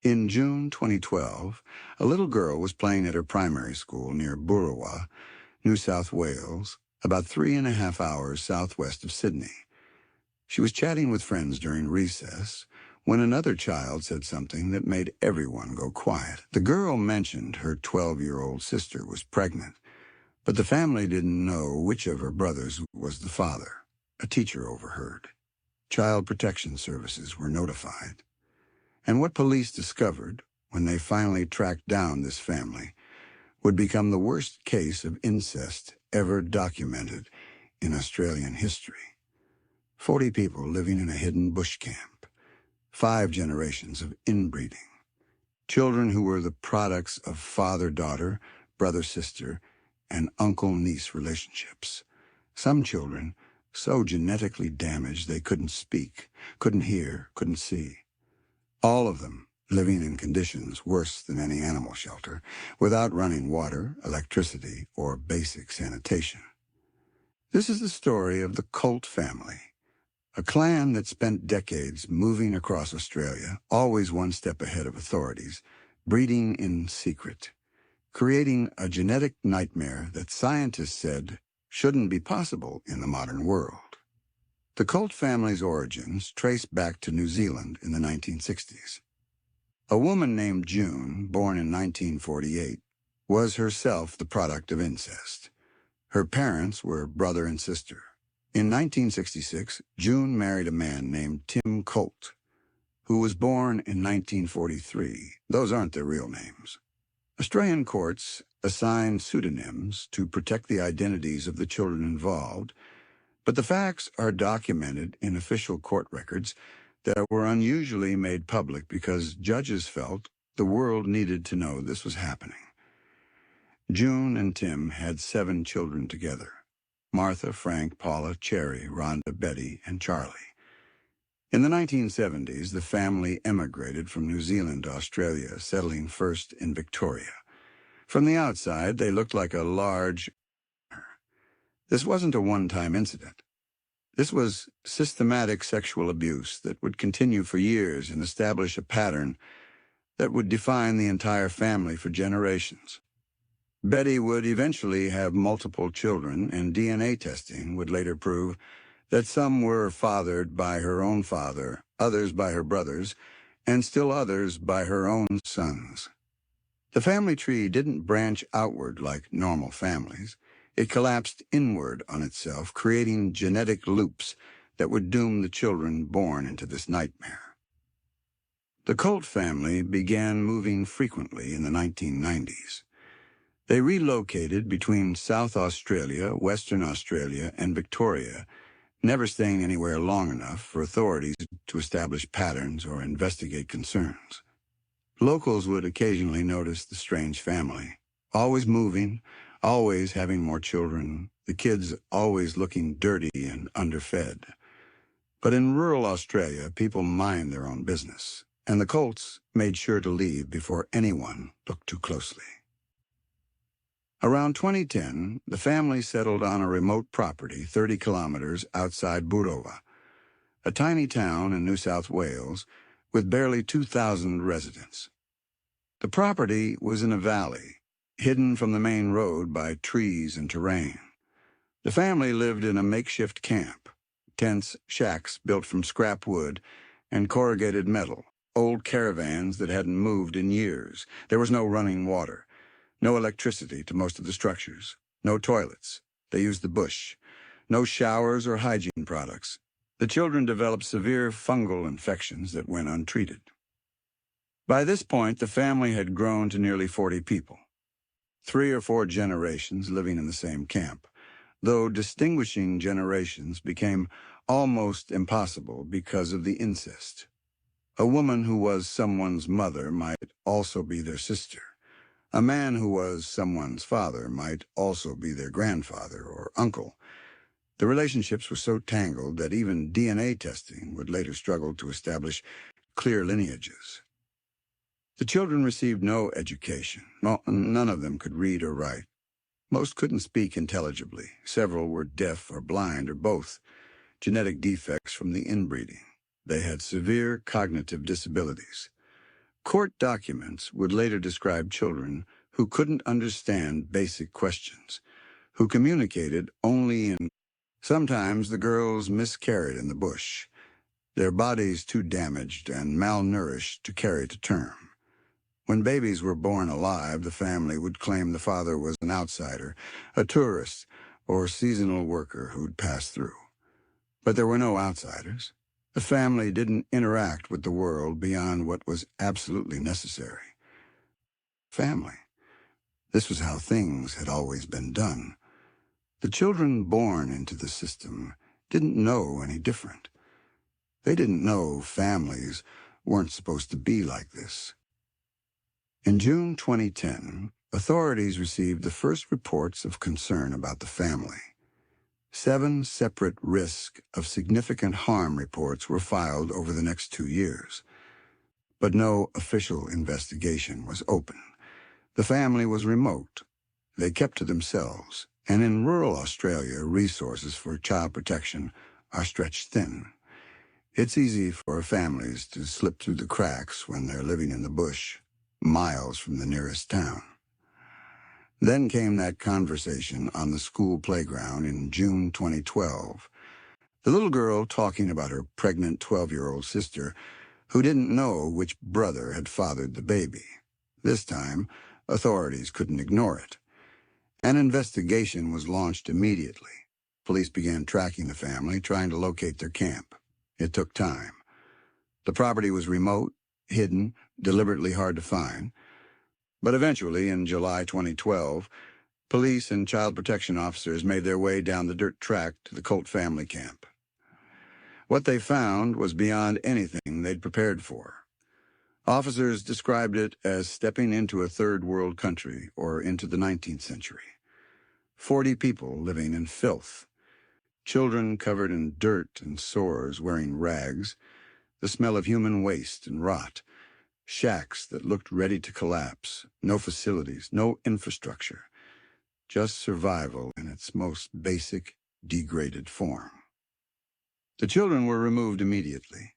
In June 2012, a little girl was playing at her primary school near Boorowa, New South Wales, about 3.5 hours southwest of Sydney. She was chatting with friends during recess when another child said something that made everyone go quiet. The girl mentioned her 12-year-old sister was pregnant, but the family didn't know which of her brothers was the father. A teacher overheard. Child Protection Services were notified. And what police discovered, when they finally tracked down this family, would become the worst case of incest ever documented in Australian history. 40 people living in a hidden bush camp. 5 generations of inbreeding. Children who were the products of father-daughter, brother-sister, and uncle-niece relationships. Some children so genetically damaged they couldn't speak, couldn't hear, couldn't see. All of them living in conditions worse than any animal shelter, without running water, electricity, or basic sanitation. This is the story of the Colt family, a clan that spent decades moving across Australia, always one step ahead of authorities, breeding in secret, creating a genetic nightmare that scientists said shouldn't be possible in the modern world. The Colt family's origins trace back to New Zealand in the 1960s. A woman named June, born in 1948, was herself the product of incest. Her parents were brother and sister. In 1966, June married a man named Tim Colt, who was born in 1943. Those aren't their real names. Australian courts assigned pseudonyms to protect the identities of the children involved, but the facts are documented in official court records that were unusually made public because judges felt the world needed to know this was happening. June and Tim had 7 children together: Martha, Frank, Paula, Cherry, Rhonda, Betty, and Charlie. In the 1970s, the family emigrated from New Zealand to Australia, settling first in Victoria. From the outside, they looked like a large. This wasn't a one-time incident. This was systematic sexual abuse that would continue for years and establish a pattern that would define the entire family for generations. Betty would eventually have multiple children, and DNA testing would later prove that some were fathered by her own father, others by her brothers, and still others by her own sons. The family tree didn't branch outward like normal families. It collapsed inward on itself, creating genetic loops that would doom the children born into this nightmare. The Colt family began moving frequently in the 1990s. They relocated between South Australia, Western Australia, and Victoria, never staying anywhere long enough for authorities to establish patterns or investigate concerns. Locals would occasionally notice the strange family, always moving, always having more children, the kids always looking dirty and underfed. But in rural Australia, people mind their own business, and the Colts made sure to leave before anyone looked too closely. Around 2010, the family settled on a remote property 30 kilometers outside Boorowa, a tiny town in New South Wales with barely 2,000 residents. The property was in a valley, hidden from the main road by trees and terrain. The family lived in a makeshift camp, tents, shacks built from scrap wood and corrugated metal, old caravans that hadn't moved in years. There was no running water, no electricity to most of the structures, no toilets. They used the bush, no showers or hygiene products. The children developed severe fungal infections that went untreated. By this point, the family had grown to nearly 40 people. 3 or 4 generations living in the same camp, though distinguishing generations became almost impossible because of the incest. A woman who was someone's mother might also be their sister. A man who was someone's father might also be their grandfather or uncle. The relationships were so tangled that even DNA testing would later struggle to establish clear lineages. The children received no education. Well, none of them could read or write. Most couldn't speak intelligibly. Several were deaf or blind or both, genetic defects from the inbreeding. They had severe cognitive disabilities. Court documents would later describe children who couldn't understand basic questions, who communicated only in. Sometimes the girls miscarried in the bush, their bodies too damaged and malnourished to carry to term. When babies were born alive, the family would claim the father was an outsider, a tourist, or seasonal worker who'd passed through. But there were no outsiders. The family didn't interact with the world beyond what was absolutely necessary. Family. This was how things had always been done. The children born into the system didn't know any different. They didn't know families weren't supposed to be like this. In June 2010, authorities received the first reports of concern about the family. 7 separate risk of significant harm reports were filed over the next 2 years. But no official investigation was open. The family was remote. They kept to themselves, and in rural Australia, resources for child protection are stretched thin. It's easy for families to slip through the cracks when they're living in the bush, miles from the nearest town. Then came that conversation on the school playground in June 2012. The little girl talking about her pregnant 12-year-old sister who didn't know which brother had fathered the baby. This time, authorities couldn't ignore it. An investigation was launched immediately. Police began tracking the family, trying to locate their camp. It took time. The property was remote, hidden, deliberately hard to find. But eventually, in July 2012, police and child protection officers made their way down the dirt track to the Colt family camp. What they found was beyond anything they'd prepared for. Officers described it as stepping into a third world country or into the 19th century. 40 people living in filth. Children covered in dirt and sores, wearing rags. The smell of human waste and rot. Shacks that looked ready to collapse. No facilities, no infrastructure. Just survival in its most basic, degraded form. The children were removed immediately.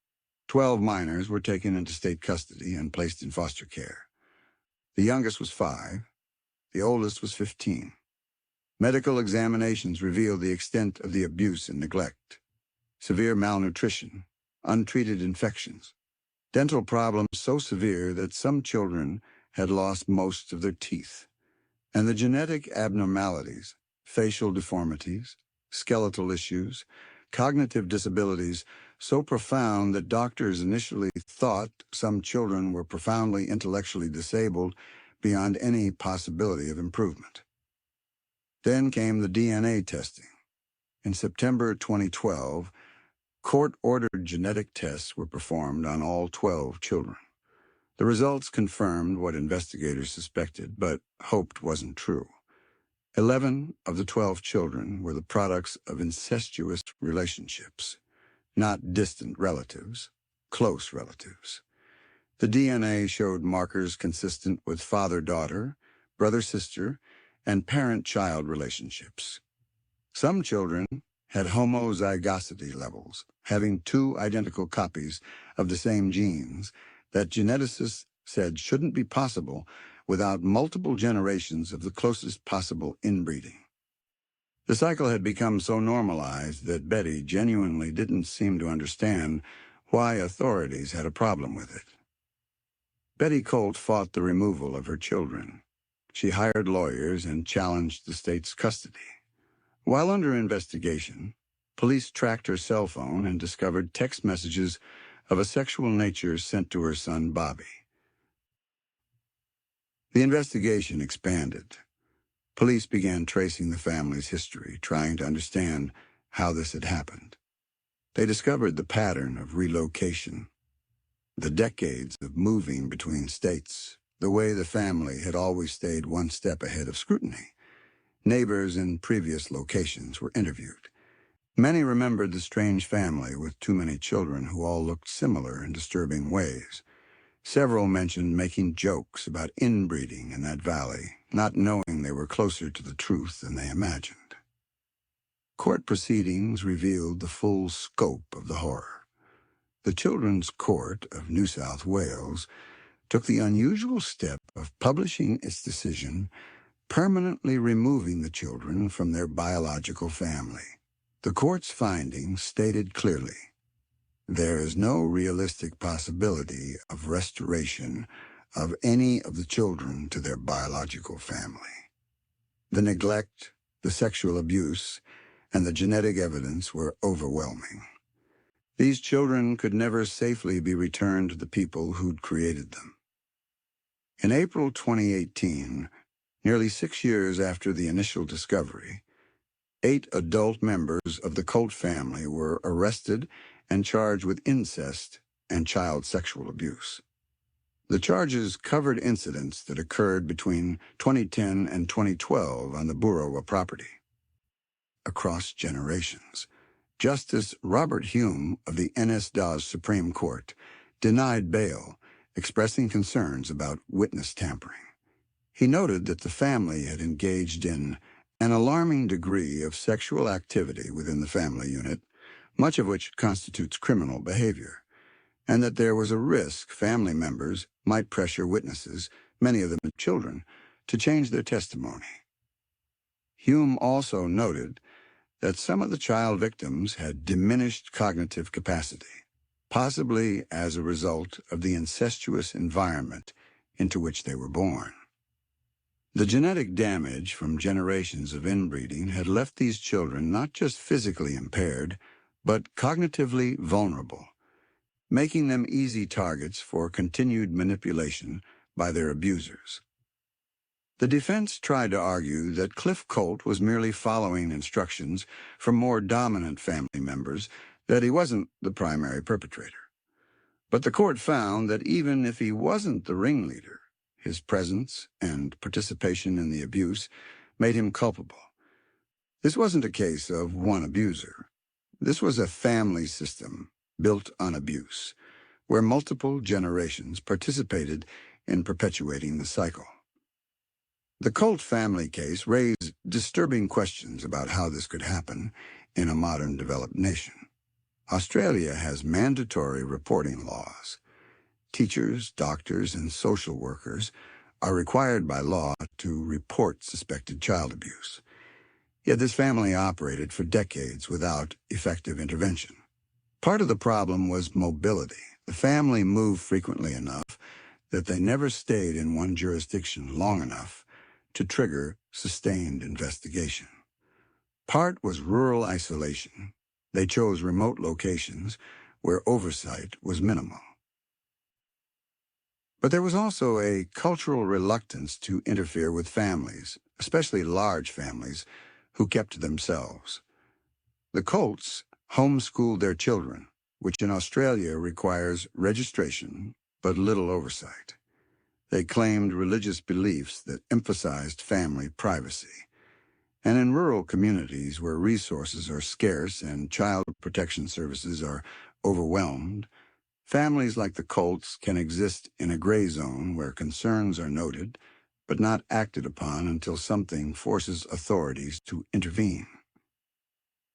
12 minors were taken into state custody and placed in foster care. The youngest was 5. The oldest was 15. Medical examinations revealed the extent of the abuse and neglect. Severe malnutrition, untreated infections, dental problems so severe that some children had lost most of their teeth, and the genetic abnormalities, facial deformities, skeletal issues, cognitive disabilities so profound that doctors initially thought some children were profoundly intellectually disabled beyond any possibility of improvement. Then came the DNA testing. In September 2012, court-ordered genetic tests were performed on all 12 children. The results confirmed what investigators suspected, but hoped wasn't true. 11 of the 12 children were the products of incestuous relationships, not distant relatives, close relatives. The DNA showed markers consistent with father-daughter, brother-sister, and parent-child relationships. Some children had homozygosity levels, having 2 identical copies of the same genes that geneticists said shouldn't be possible without multiple generations of the closest possible inbreeding. The cycle had become so normalized that Betty genuinely didn't seem to understand why authorities had a problem with it. Betty Colt fought the removal of her children. She hired lawyers and challenged the state's custody. While under investigation, police tracked her cell phone and discovered text messages of a sexual nature sent to her son, Bobby. The investigation expanded. Police began tracing the family's history, trying to understand how this had happened. They discovered the pattern of relocation, the decades of moving between states, the way the family had always stayed one step ahead of scrutiny. Neighbors in previous locations were interviewed. Many remembered the strange family with too many children who all looked similar in disturbing ways. Several mentioned making jokes about inbreeding in that valley, not knowing they were closer to the truth than they imagined. Court proceedings revealed the full scope of the horror. The Children's Court of New South Wales took the unusual step of publishing its decision, permanently removing the children from their biological family. The court's findings stated clearly, there is no realistic possibility of restoration of any of the children to their biological family. The neglect, the sexual abuse, and the genetic evidence were overwhelming. These children could never safely be returned to the people who'd created them. In April 2018, nearly 6 years after the initial discovery, 8 adult members of the Colt family were arrested and charged with incest and child sexual abuse. The charges covered incidents that occurred between 2010 and 2012 on the Boorowa property. Across generations, Justice Robert Hume of the NS-DOS Supreme Court denied bail, expressing concerns about witness tampering. He noted that the family had engaged in an alarming degree of sexual activity within the family unit, much of which constitutes criminal behavior, and that there was a risk family members might pressure witnesses, many of them children, to change their testimony. Hume also noted that some of the child victims had diminished cognitive capacity, possibly as a result of the incestuous environment into which they were born. The genetic damage from generations of inbreeding had left these children not just physically impaired, but cognitively vulnerable, making them easy targets for continued manipulation by their abusers. The defense tried to argue that Cliff Colt was merely following instructions from more dominant family members, that he wasn't the primary perpetrator. But the court found that even if he wasn't the ringleader, his presence and participation in the abuse made him culpable. This wasn't a case of one abuser. This was a family system built on abuse, where multiple generations participated in perpetuating the cycle. The Colt family case raised disturbing questions about how this could happen in a modern developed nation. Australia has mandatory reporting laws. Teachers, doctors, and social workers are required by law to report suspected child abuse. Yet this family operated for decades without effective intervention. Part of the problem was mobility. The family moved frequently enough that they never stayed in one jurisdiction long enough to trigger sustained investigation. Part was rural isolation. They chose remote locations where oversight was minimal. But there was also a cultural reluctance to interfere with families, especially large families, who kept to themselves. The Colts homeschooled their children, which in Australia requires registration but little oversight. They claimed religious beliefs that emphasized family privacy. And in rural communities where resources are scarce and child protection services are overwhelmed, families like the Colts can exist in a gray zone where concerns are noted but not acted upon until something forces authorities to intervene.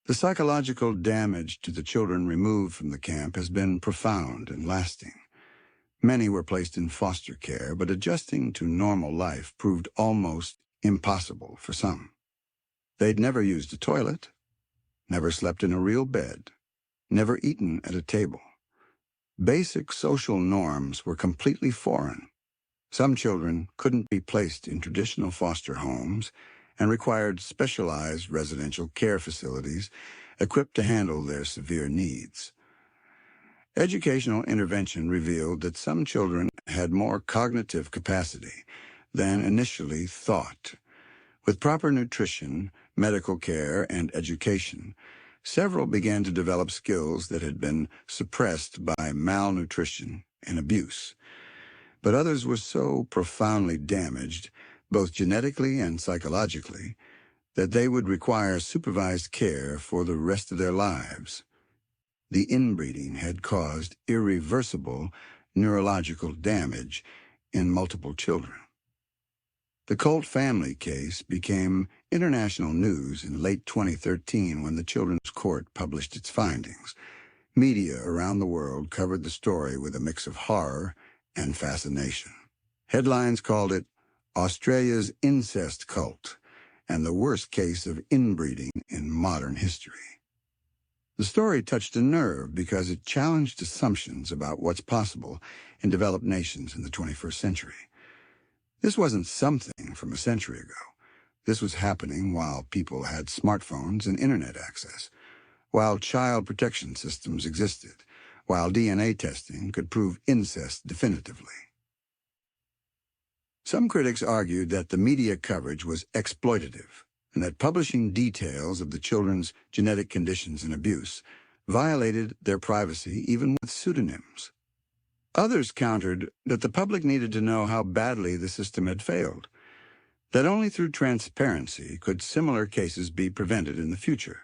The psychological damage to the children removed from the camp has been profound and lasting. Many were placed in foster care, but adjusting to normal life proved almost impossible for some. They'd never used a toilet, never slept in a real bed, never eaten at a table. Basic social norms were completely foreign. Some children couldn't be placed in traditional foster homes and required specialized residential care facilities equipped to handle their severe needs. Educational intervention revealed that some children had more cognitive capacity than initially thought. With proper nutrition, medical care, and education, several began to develop skills that had been suppressed by malnutrition and abuse. But others were so profoundly damaged, both genetically and psychologically, that they would require supervised care for the rest of their lives. The inbreeding had caused irreversible neurological damage in multiple children. The Colt family case became international news in late 2013 when the Children's Court published its findings. Media around the world covered the story with a mix of horror and fascination. Headlines called it Australia's incest cult and the worst case of inbreeding in modern history. The story touched a nerve because it challenged assumptions about what's possible in developed nations in the 21st century. This wasn't something from a century ago. This was happening while people had smartphones and internet access, while child protection systems existed, while DNA testing could prove incest definitively. Some critics argued that the media coverage was exploitative and that publishing details of the children's genetic conditions and abuse violated their privacy even with pseudonyms. Others countered that the public needed to know how badly the system had failed, that only through transparency could similar cases be prevented in the future.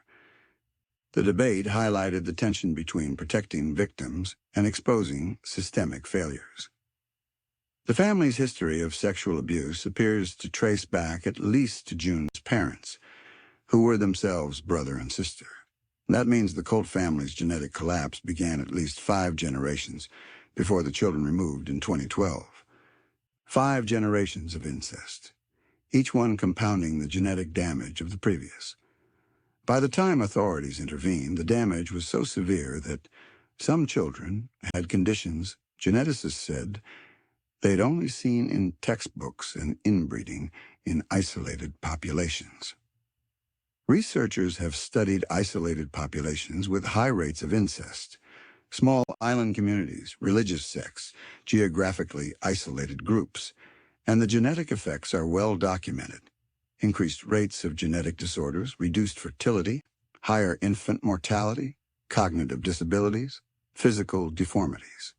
The debate highlighted the tension between protecting victims and exposing systemic failures. The family's history of sexual abuse appears to trace back at least to June's parents, who were themselves brother and sister. That means the Colt family's genetic collapse began at least 5 generations before the children removed in 2012. 5 generations of incest, each one compounding the genetic damage of the previous. By the time authorities intervened, the damage was so severe that some children had conditions geneticists said they'd only seen in textbooks and inbreeding in isolated populations. Researchers have studied isolated populations with high rates of incest, small island communities, religious sects, geographically isolated groups, and the genetic effects are well documented. Increased rates of genetic disorders, reduced fertility, higher infant mortality, cognitive disabilities, physical deformities.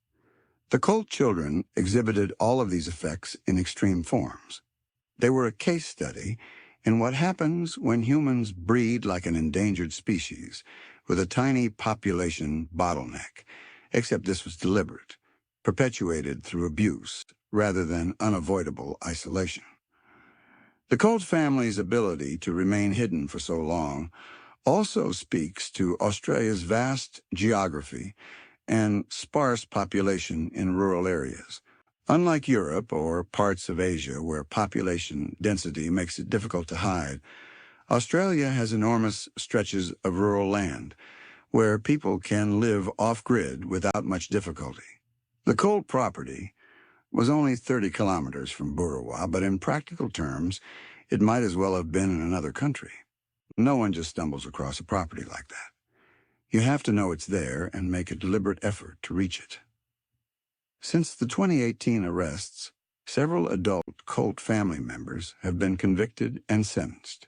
The Colt children exhibited all of these effects in extreme forms. They were a case study in what happens when humans breed like an endangered species with a tiny population bottleneck, except this was deliberate, perpetuated through abuse rather than unavoidable isolation. The Colt family's ability to remain hidden for so long also speaks to Australia's vast geography and sparse population in rural areas. Unlike Europe or parts of Asia where population density makes it difficult to hide, Australia has enormous stretches of rural land where people can live off-grid without much difficulty. The Colt property was only 30 kilometers from Boorowa, but in practical terms, it might as well have been in another country. No one just stumbles across a property like that. You have to know it's there and make a deliberate effort to reach it. Since the 2018 arrests, several adult Colt family members have been convicted and sentenced.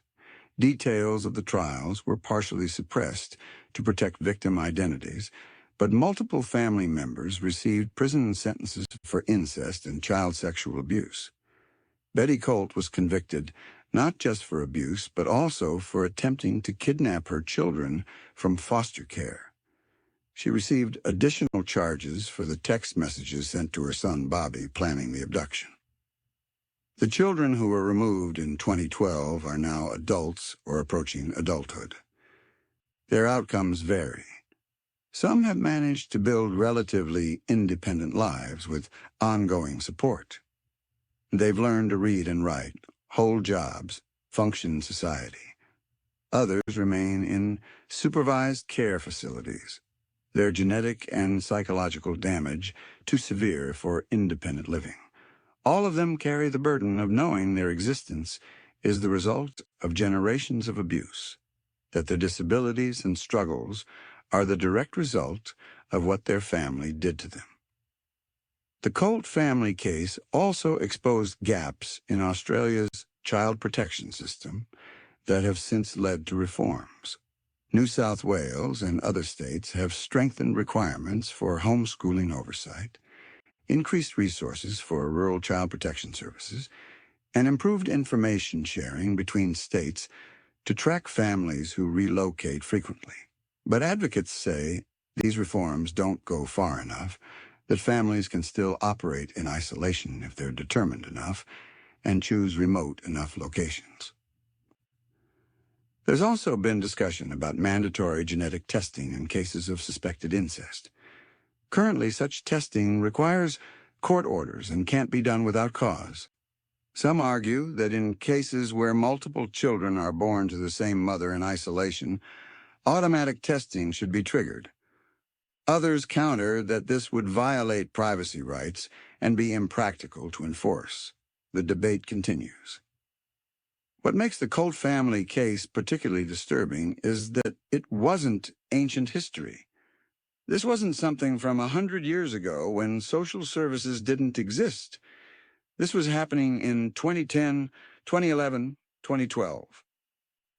Details of the trials were partially suppressed to protect victim identities, but multiple family members received prison sentences for incest and child sexual abuse. Betty Colt was convicted not just for abuse, but also for attempting to kidnap her children from foster care. She received additional charges for the text messages sent to her son Bobby planning the abduction. The children who were removed in 2012 are now adults or approaching adulthood. Their outcomes vary. Some have managed to build relatively independent lives with ongoing support. They've learned to read and write, hold jobs, function in society. Others remain in supervised care facilities, their genetic and psychological damage too severe for independent living. All of them carry the burden of knowing their existence is the result of generations of abuse, that their disabilities and struggles are the direct result of what their family did to them. The Colt family case also exposed gaps in Australia's child protection system that have since led to reforms. New South Wales and other states have strengthened requirements for homeschooling oversight, increased resources for rural child protection services, and improved information sharing between states to track families who relocate frequently. But advocates say these reforms don't go far enough, that families can still operate in isolation if they're determined enough and choose remote enough locations. There's also been discussion about mandatory genetic testing in cases of suspected incest. Currently, such testing requires court orders and can't be done without cause. Some argue that in cases where multiple children are born to the same mother in isolation, automatic testing should be triggered. Others counter that this would violate privacy rights and be impractical to enforce. The debate continues. What makes the Colt family case particularly disturbing is that it wasn't ancient history. This wasn't something from 100 years ago when social services didn't exist. This was happening in 2010, 2011, 2012.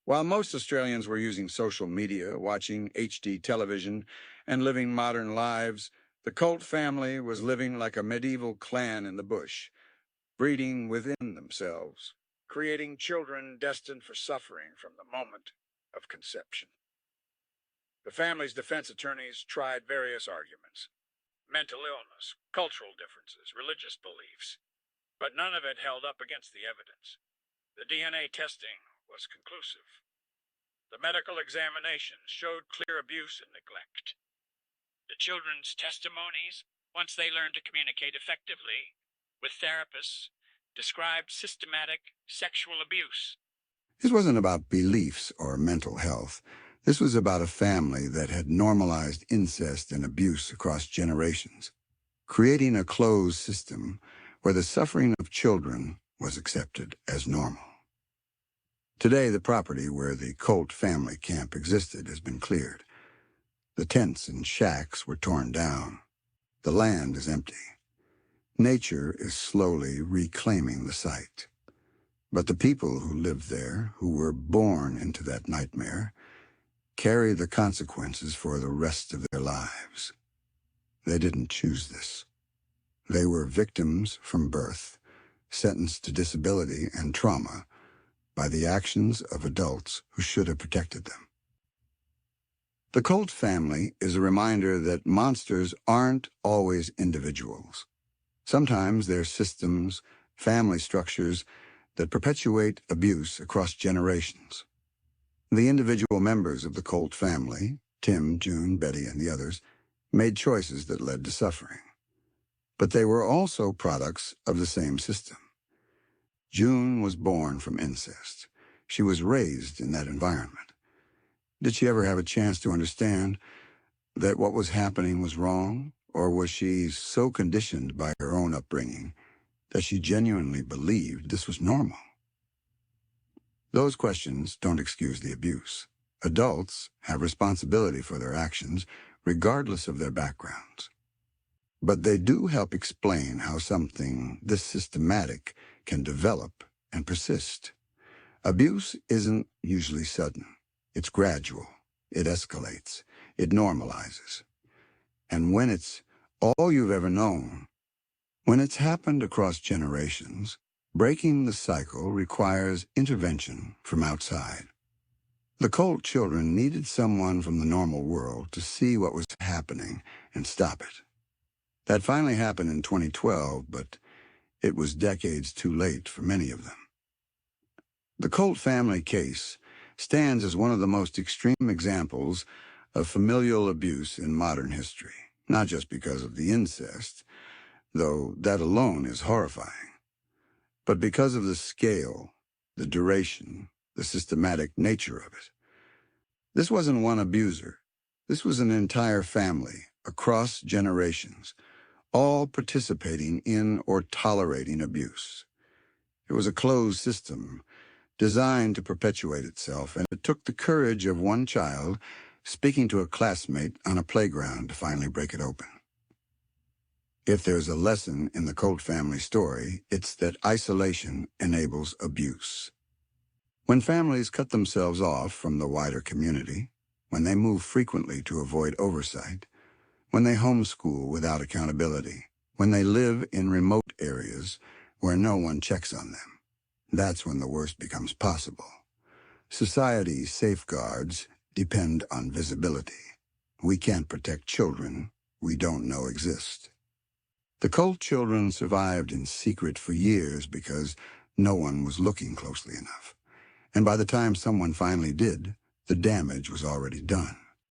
While most Australians were using social media, watching HD television, and living modern lives, the Colt family was living like a medieval clan in the bush, breeding within themselves, creating children destined for suffering from the moment of conception. The family's defense attorneys tried various arguments: mental illness, cultural differences, religious beliefs, but none of it held up against the evidence. The DNA testing was conclusive. The medical examinations showed clear abuse and neglect. The children's testimonies, once they learned to communicate effectively with therapists, described systematic sexual abuse. This wasn't about beliefs or mental health. This was about a family that had normalized incest and abuse across generations, creating a closed system where the suffering of children was accepted as normal. Today, the property where the Colt family camp existed has been cleared. The tents and shacks were torn down. The land is empty. Nature is slowly reclaiming the site. But the people who lived there, who were born into that nightmare, carry the consequences for the rest of their lives. They didn't choose this. They were victims from birth, sentenced to disability and trauma by the actions of adults who should have protected them. The Colt family is a reminder that monsters aren't always individuals. Sometimes they're systems, family structures that perpetuate abuse across generations. The individual members of the Colt family, Tim, June, Betty, and the others, made choices that led to suffering. But they were also products of the same system. June was born from incest. She was raised in that environment. Did she ever have a chance to understand that what was happening was wrong, or was she so conditioned by her own upbringing that she genuinely believed this was normal? Those questions don't excuse the abuse. Adults have responsibility for their actions, regardless of their backgrounds. But they do help explain how something this systematic can develop and persist. Abuse isn't usually sudden. It's gradual. It escalates. It normalizes. And when it's all you've ever known, when it's happened across generations, breaking the cycle requires intervention from outside. The Colt children needed someone from the normal world to see what was happening and stop it. That finally happened in 2012, but it was decades too late for many of them. The Colt family case stands as one of the most extreme examples of familial abuse in modern history, not just because of the incest, though that alone is horrifying, but because of the scale, the duration, the systematic nature of it. This wasn't one abuser. This was an entire family, across generations, all participating in or tolerating abuse. It was a closed system, designed to perpetuate itself, and it took the courage of one child speaking to a classmate on a playground to finally break it open. If there's a lesson in the Colt family story, it's that isolation enables abuse. When families cut themselves off from the wider community, when they move frequently to avoid oversight, when they homeschool without accountability, when they live in remote areas where no one checks on them, that's when the worst becomes possible. Society's safeguards depend on visibility. We can't protect children we don't know exist. The Colt children survived in secret for years because no one was looking closely enough. And by the time someone finally did, the damage was already done.